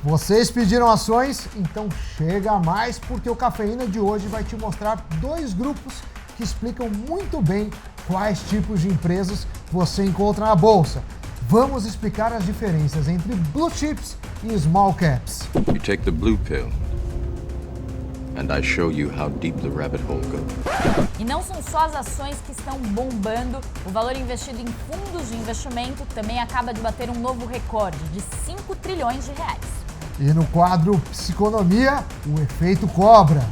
Vocês pediram ações, então chega mais, porque o Cafeína de hoje vai te mostrar dois grupos que explicam muito bem quais tipos de empresas você encontra na bolsa. Vamos explicar as diferenças entre Blue Chips e Small Caps. You take the blue pill, and I show you how deep the rabbit hole goes. E não são só as ações que estão bombando, o valor investido em fundos de investimento também acaba de bater um novo recorde de 5 trilhões de reais. E no quadro Psiconomia, o efeito cobra.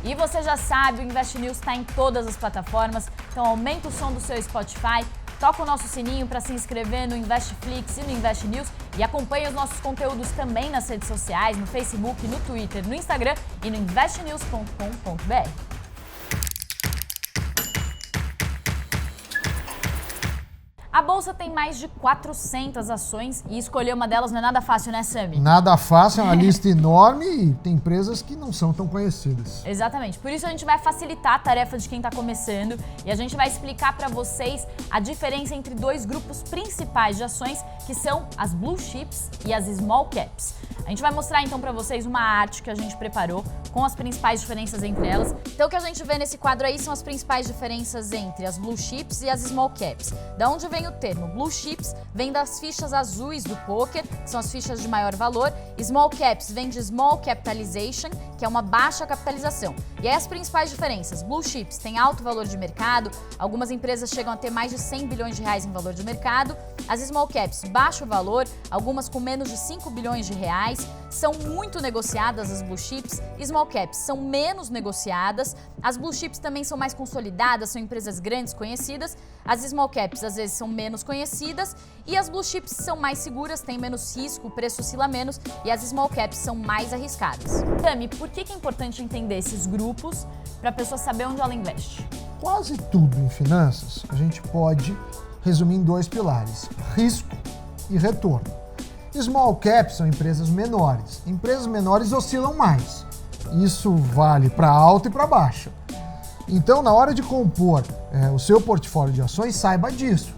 E você já sabe, o Invest News está em todas as plataformas, então aumenta o som do seu Spotify, toca o nosso sininho para se inscrever no Investflix e no Invest News e acompanhe os nossos conteúdos também nas redes sociais, no Facebook, no Twitter, no Instagram e no investnews.com.br. A bolsa tem mais de 400 ações e escolher uma delas não é nada fácil, né, Sami? Nada fácil, é uma lista enorme e tem empresas que não são tão conhecidas. Exatamente, por isso a gente vai facilitar a tarefa de quem está começando e a gente vai explicar para vocês a diferença entre dois grupos principais de ações, que são as Blue Chips e as Small Caps. A gente vai mostrar então para vocês uma arte que a gente preparou com as principais diferenças entre elas. Então o que a gente vê nesse quadro aí são as principais diferenças entre as Blue Chips e as Small Caps. Da onde vem o termo Blue Chips? Vem das fichas azuis do poker, que são as fichas de maior valor. Small Caps vem de Small Capitalization, que é uma baixa capitalização. E aí as principais diferenças: Blue Chips tem alto valor de mercado, algumas empresas chegam a ter mais de 100 bilhões de reais em valor de mercado. As Small Caps, baixo valor, algumas com menos de 5 bilhões de reais. São muito negociadas as Blue Chips. Small Caps são menos negociadas. As Blue Chips também são mais consolidadas, são empresas grandes, conhecidas. As Small Caps às vezes são menos conhecidas e as Blue Chips são mais seguras, têm menos risco, o preço oscila menos e as Small Caps são mais arriscadas. Tami, por que é importante entender esses grupos para a pessoa saber onde ela investe? Quase tudo em finanças a gente pode resumir em dois pilares: risco e retorno. Small caps são empresas menores. Empresas menores oscilam mais. Isso vale para alta e para baixa. Então, na hora de compor o seu portfólio de ações, saiba disso.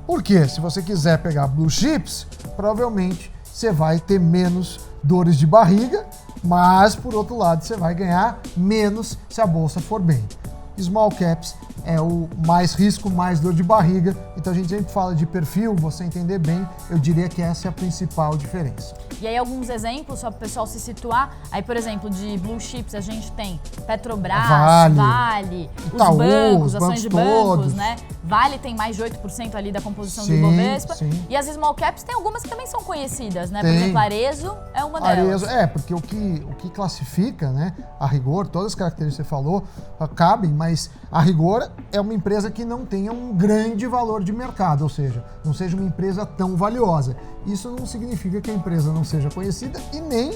Porque se você quiser pegar Blue Chips, provavelmente você vai ter menos dores de barriga, mas, por outro lado, você vai ganhar menos se a bolsa for bem. Small caps é o mais risco, mais dor de barriga. Então a gente sempre fala de perfil, você entender bem, eu diria que essa é a principal diferença. E aí alguns exemplos, só para o pessoal se situar. Aí, por exemplo, de Blue Chips a gente tem Petrobras, Vale, Itaú, os bancos, ações bancos de bancos, todos. Né? Vale tem mais de 8% ali da composição do Sim, Ibovespa. sim. E as Small Caps tem algumas que também são conhecidas, né? Tem. Por exemplo, Arezzo é uma delas. Porque o que classifica, né, a rigor, todas as características que você falou, cabem, mas a rigor é uma empresa que não tenha um grande valor de mercado, ou seja, não seja uma empresa tão valiosa. Isso não significa que a empresa não seja conhecida e nem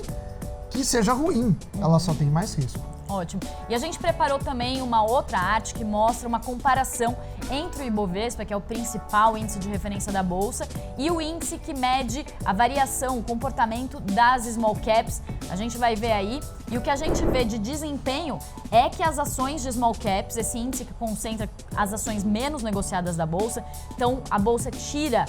que seja ruim, ela só tem mais risco. Ótimo. E a gente preparou também uma outra arte que mostra uma comparação entre o Ibovespa, que é o principal índice de referência da Bolsa, e o índice que mede a variação, o comportamento das Small Caps. A gente vai ver aí. E o que a gente vê de desempenho é que as ações de Small Caps, esse índice que concentra as ações menos negociadas da Bolsa, então a Bolsa tira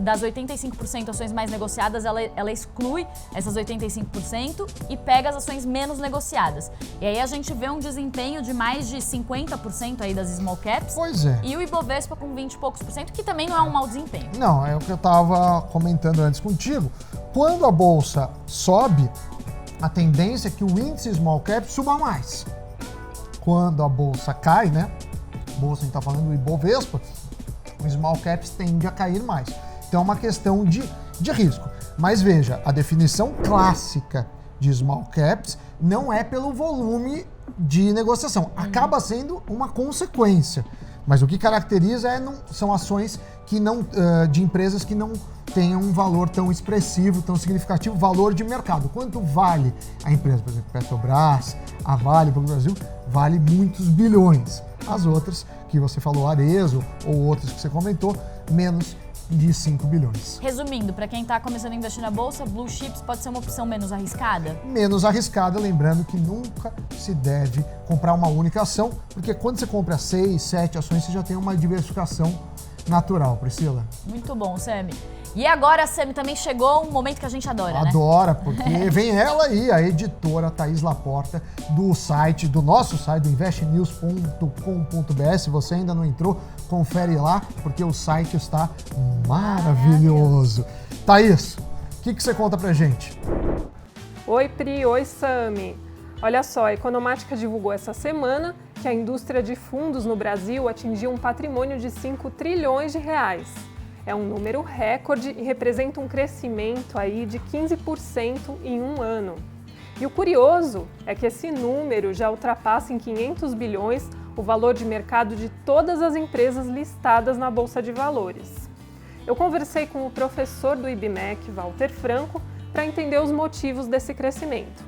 das 85% ações mais negociadas, ela exclui essas 85% e pega as ações menos negociadas. E aí a gente vê um desempenho de mais de 50% aí das Small Caps. Pois é. E o Ibovespa com 20 e poucos por cento, que também não é um mau desempenho. Não, é o que eu estava comentando antes contigo. Quando a bolsa sobe, a tendência é que o índice Small Cap suba mais. Quando a bolsa cai, né? Bolsa, a gente está falando do Ibovespa, o Small Caps tende a cair mais. Então é uma questão de risco. Mas veja, a definição clássica de Small Caps não é pelo volume de negociação. Acaba sendo uma consequência. Mas o que caracteriza são ações que não, de empresas que não tenham um valor tão expressivo, tão significativo, valor de mercado. Quanto vale a empresa? Por exemplo, Petrobras, a Vale, Banco do Brasil, vale muitos bilhões. As outras, que você falou, Arezzo, ou outras que você comentou, menos de 5 bilhões. Resumindo, para quem está começando a investir na Bolsa, Blue Chips pode ser uma opção menos arriscada? Menos arriscada, lembrando que nunca se deve comprar uma única ação, porque quando você compra 6, 7 ações, você já tem uma diversificação natural, Priscila. Muito bom, Sami. E agora, Sami, também chegou um momento que a gente adora, né? Adora, porque vem ela aí, a editora Thaís Laporta, do nosso site, do investnews.com.br. Se você ainda não entrou, confere lá, porque o site está maravilhoso. Thaís, o que você conta pra gente? Oi, Pri. Oi, Sami. Olha só, a Economática divulgou essa semana que a indústria de fundos no Brasil atingiu um patrimônio de 5 trilhões de reais. É um número recorde e representa um crescimento aí de 15% em um ano. E o curioso é que esse número já ultrapassa em 500 bilhões o valor de mercado de todas as empresas listadas na Bolsa de Valores. Eu conversei com o professor do IBMEC, Walter Franco, para entender os motivos desse crescimento.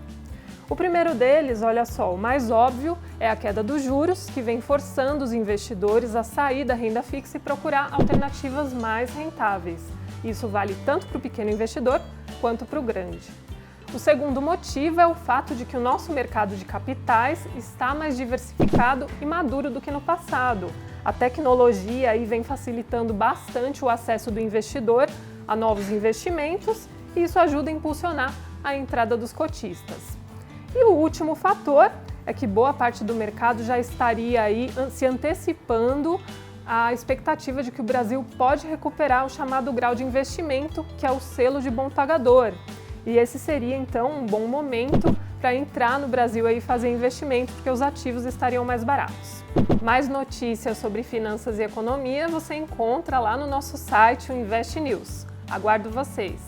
O primeiro deles, olha só, o mais óbvio é a queda dos juros, que vem forçando os investidores a sair da renda fixa e procurar alternativas mais rentáveis. Isso vale tanto para o pequeno investidor quanto para o grande. O segundo motivo é o fato de que o nosso mercado de capitais está mais diversificado e maduro do que no passado. A tecnologia aí vem facilitando bastante o acesso do investidor a novos investimentos e isso ajuda a impulsionar a entrada dos cotistas. E o último fator é que boa parte do mercado já estaria aí se antecipando à expectativa de que o Brasil pode recuperar o chamado grau de investimento, que é o selo de bom pagador. E esse seria, então, um bom momento para entrar no Brasil e fazer investimento, porque os ativos estariam mais baratos. Mais notícias sobre finanças e economia você encontra lá no nosso site, o Invest News. Aguardo vocês!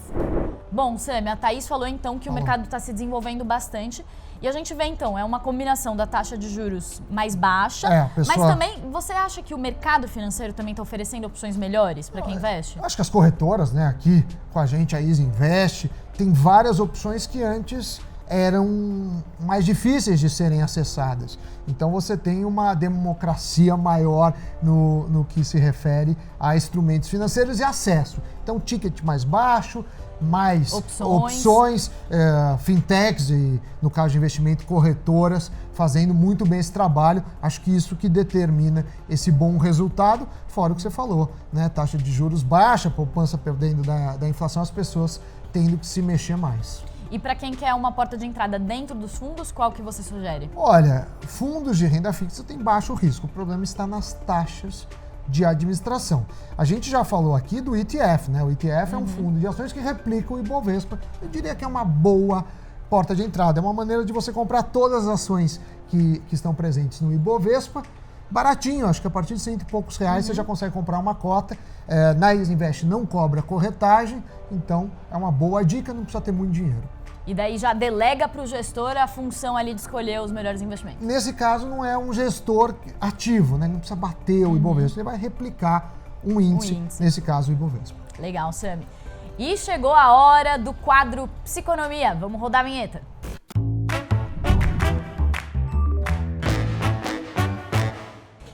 Bom, Sami, a Thaís falou então que o mercado está se desenvolvendo bastante e a gente vê então, é uma combinação da taxa de juros mais baixa, mas também você acha que o mercado financeiro também está oferecendo opções melhores para quem investe? Acho que as corretoras, né, aqui com a gente, a Easy Invest, tem várias opções que antes eram mais difíceis de serem acessadas. Então você tem uma democracia maior no que se refere a instrumentos financeiros e acesso. Então ticket mais baixo, mais opções, fintechs e, no caso de investimento, corretoras, fazendo muito bem esse trabalho. Acho que isso que determina esse bom resultado, fora o que você falou, né? Taxa de juros baixa, poupança perdendo da inflação, as pessoas tendo que se mexer mais. E para quem quer uma porta de entrada dentro dos fundos, qual que você sugere? Olha, fundos de renda fixa têm baixo risco, o problema está nas taxas de administração. A gente já falou aqui do ETF, né? O ETF é um fundo de ações que replica o Ibovespa. Eu diria que é uma boa porta de entrada. É uma maneira de você comprar todas as ações que estão presentes no Ibovespa. Baratinho, acho que a partir de R$100 e poucos você já consegue comprar uma cota. Na Easy Invest não cobra corretagem, então é uma boa dica, não precisa ter muito dinheiro. E daí já delega para o gestor a função ali de escolher os melhores investimentos. Nesse caso não é um gestor ativo, né? Ele não precisa bater o Ibovespa, ele vai replicar um índice, nesse caso o Ibovespa. Legal, Sami. E chegou a hora do quadro Psiconomia. Vamos rodar a vinheta.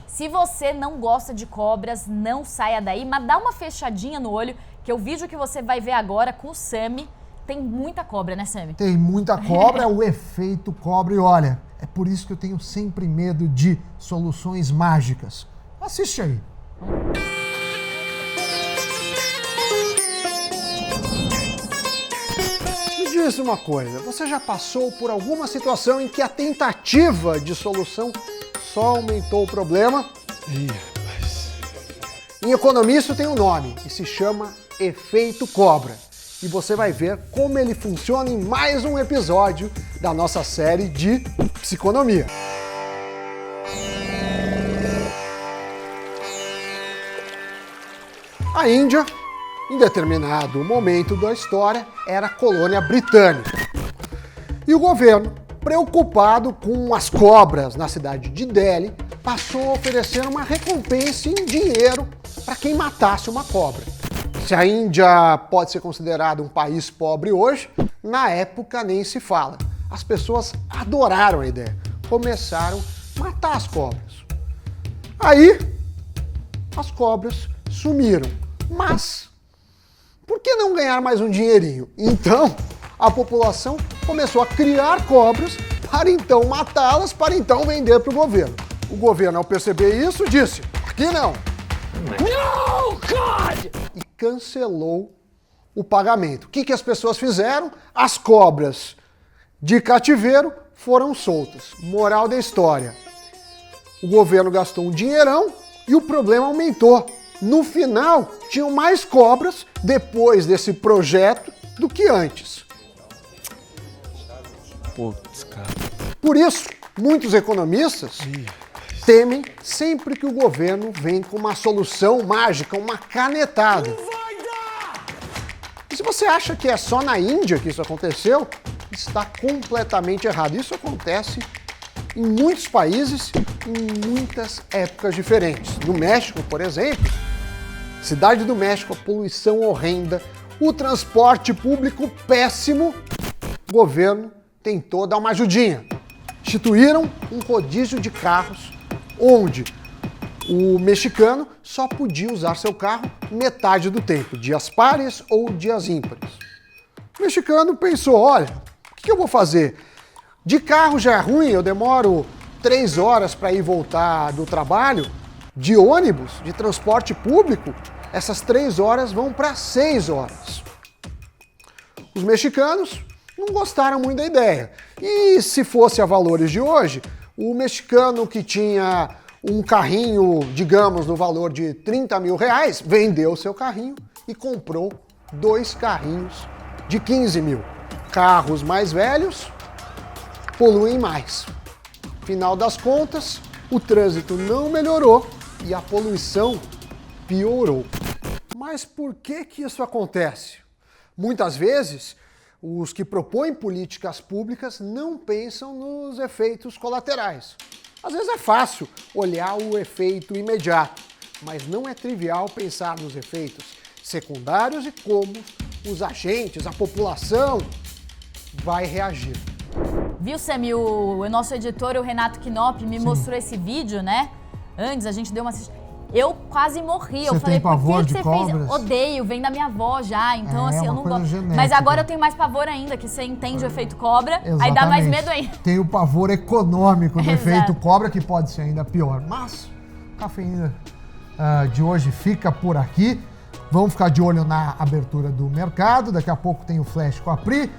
Se você não gosta de cobras, não saia daí, mas dá uma fechadinha no olho, que o vídeo que você vai ver agora com o Sami tem muita cobra, né, Sami? Tem muita cobra, é o efeito cobra. E olha, é por isso que eu tenho sempre medo de soluções mágicas. Assiste aí. Me diz uma coisa, você já passou por alguma situação em que a tentativa de solução só aumentou o problema? Ih, rapaz. Em economia isso tem um nome e se chama efeito cobra. E você vai ver como ele funciona em mais um episódio da nossa série de Psiconomia. A Índia, em determinado momento da história, era colônia britânica. E o governo, preocupado com as cobras na cidade de Delhi, passou a oferecer uma recompensa em dinheiro para quem matasse uma cobra. Se a Índia pode ser considerada um país pobre hoje, na época nem se fala. As pessoas adoraram a ideia, começaram a matar as cobras. Aí, as cobras sumiram. Mas, por que não ganhar mais um dinheirinho? Então, a população começou a criar cobras para então matá-las, para então vender para o governo. O governo, ao perceber isso, disse, aqui não. No, God! E cancelou o pagamento. O que as pessoas fizeram? As cobras de cativeiro foram soltas. Moral da história. O governo gastou um dinheirão e o problema aumentou. No final, tinham mais cobras depois desse projeto do que antes. Putz, cara. Por isso, muitos economistas temem sempre que o governo vem com uma solução mágica, uma canetada. E se você acha que é só na Índia que isso aconteceu, está completamente errado. Isso acontece em muitos países, em muitas épocas diferentes. No México, por exemplo, Cidade do México, a poluição horrenda, o transporte público péssimo, o governo tentou dar uma ajudinha. Instituíram um rodízio de carros, onde o mexicano só podia usar seu carro metade do tempo, dias pares ou dias ímpares. O mexicano pensou, olha, o que eu vou fazer? De carro já é ruim, eu demoro 3 horas para ir e voltar do trabalho. De ônibus, de transporte público, essas 3 horas vão para 6 horas. Os mexicanos não gostaram muito da ideia. E se fosse a valores de hoje, o mexicano que tinha um carrinho, digamos, no valor de 30 mil reais, vendeu seu carrinho e comprou 2 carrinhos de 15 mil. Carros mais velhos poluem mais. Final das contas, o trânsito não melhorou e a poluição piorou. Mas por que isso acontece? Muitas vezes, os que propõem políticas públicas não pensam nos efeitos colaterais. Às vezes é fácil olhar o efeito imediato, mas não é trivial pensar nos efeitos secundários e como os agentes, a população, vai reagir. Viu, Sami, o nosso editor, o Renato Knop, me mostrou esse vídeo, né? Antes a gente deu uma assistida. Eu quase morri. Eu falei, por que você fez? Odeio, vem da minha avó já. Então, assim, eu não gosto. Mas agora eu tenho mais pavor ainda, que você entende o efeito cobra, exatamente. Aí dá mais medo ainda. Tem o pavor econômico do efeito cobra, que pode ser ainda pior. Mas a Cafeína de hoje fica por aqui. Vamos ficar de olho na abertura do mercado. Daqui a pouco tem o Flash com a Pri.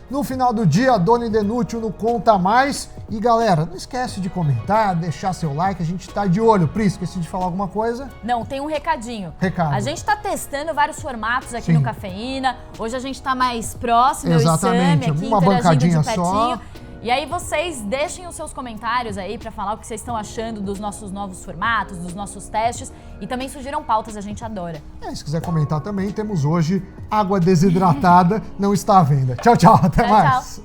No final do dia, a Dona Indenútil não conta mais. E galera, não esquece de comentar, deixar seu like, a gente tá de olho. Pri, esqueci de falar alguma coisa? Não, tem um recadinho. Recado. A gente tá testando vários formatos aqui no Cafeína. Hoje a gente tá mais próximo, eu e Sami aqui, uma interagindo de pertinho. Só. E aí vocês deixem os seus comentários aí pra falar o que vocês estão achando dos nossos novos formatos, dos nossos testes. E também sugiram pautas, a gente adora. Se quiser comentar também, temos hoje água desidratada, não está à venda. Tchau, tchau, até mais. Tchau.